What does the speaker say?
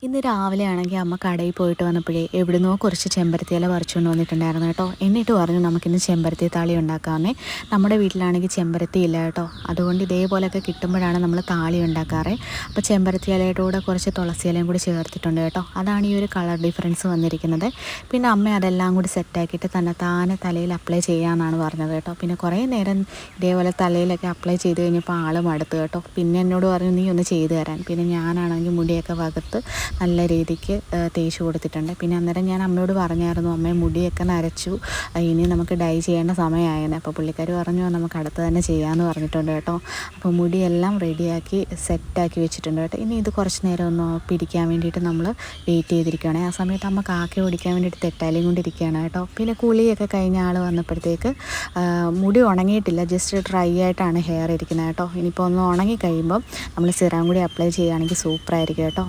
ഇന്ന് രാവിലെ ആണെങ്കിൽ അമ്മ കടയിൽ പോയിട്ട് വന്നപ്പോഴേ എവിടുന്നോ കുറച്ച് ചെമ്പരത്തി ഇല പറിച്ചുകൊണ്ട് വന്നിട്ടുണ്ടായിരുന്നു കേട്ടോ. എന്നിട്ട് പറഞ്ഞു നമുക്കിന്ന് ചെമ്പരത്തി താളി ഉണ്ടാക്കാമെന്നേ. നമ്മുടെ വീട്ടിലാണെങ്കിൽ ചെമ്പരത്തി ഇല്ല കേട്ടോ, അതുകൊണ്ട് ഇതേപോലെയൊക്കെ കിട്ടുമ്പോഴാണ് നമ്മൾ താളി ഉണ്ടാക്കാറ്. അപ്പോൾ ചെമ്പരത്തി ഇലയുടെ കൂടെ കുറച്ച് തുളസി ഇലയും കൂടി ചേർത്തിട്ടുണ്ട് കേട്ടോ. അതാണ് ഈ ഒരു കളർ ഡിഫറൻസ് വന്നിരിക്കുന്നത്. പിന്നെ അമ്മ അതെല്ലാം കൂടി സെറ്റാക്കിയിട്ട് താനെ തലയിൽ അപ്ലൈ ചെയ്യാമെന്നാണ് പറഞ്ഞത് കേട്ടോ. പിന്നെ കുറേ നേരം ഇതേപോലെ തലയിലൊക്കെ അപ്ലൈ ചെയ്ത് കഴിഞ്ഞപ്പോൾ ആൾ മടുത്തു കേട്ടോ. പിന്നെ എന്നോട് പറഞ്ഞു നീ ഒന്ന് ചെയ്ത് തരാൻ. പിന്നെ ഞാനാണെങ്കിൽ മുടിയൊക്കെ വകത്ത് നല്ല രീതിക്ക് തേച്ച് കൊടുത്തിട്ടുണ്ട്. പിന്നെ അന്നേരം ഞാൻ അമ്മയോട് പറഞ്ഞായിരുന്നു, അമ്മയെ മുടിയൊക്കെ നരച്ചു, ഇനി നമുക്ക് ഡൈ ചെയ്യേണ്ട സമയമായിരുന്നു. അപ്പോൾ പുള്ളിക്കാർ പറഞ്ഞു നമുക്ക് അടുത്ത് തന്നെ ചെയ്യാമെന്ന് പറഞ്ഞിട്ടുണ്ട് കേട്ടോ. അപ്പോൾ മുടിയെല്ലാം റെഡിയാക്കി സെറ്റാക്കി വെച്ചിട്ടുണ്ട് കേട്ടോ. ഇനി ഇത് കുറച്ച് നേരം ഒന്ന് പിടിക്കാൻ വേണ്ടിയിട്ട് നമ്മൾ വെയിറ്റ് ചെയ്തിരിക്കുകയാണ്. ആ സമയത്ത് അമ്മ കാക്ക ഓടിക്കാൻ വേണ്ടിയിട്ട് തെറ്റാലിയും കൊണ്ടിരിക്കുകയാണ് കേട്ടോ. പിന്നെ കുളിയൊക്കെ കഴിഞ്ഞ ആൾ വന്നപ്പോഴത്തേക്ക് മുടി ഉണങ്ങിയിട്ടില്ല, ജസ്റ്റ് ഡ്രൈ ആയിട്ടാണ് ഹെയർ ഇരിക്കുന്നത് കേട്ടോ. ഇനിയിപ്പോൾ ഒന്ന് ഉണങ്ങി കഴിയുമ്പം നമ്മൾ സിറം കൂടി അപ്ലൈ ചെയ്യുകയാണെങ്കിൽ സൂപ്പറായിരിക്കും കേട്ടോ.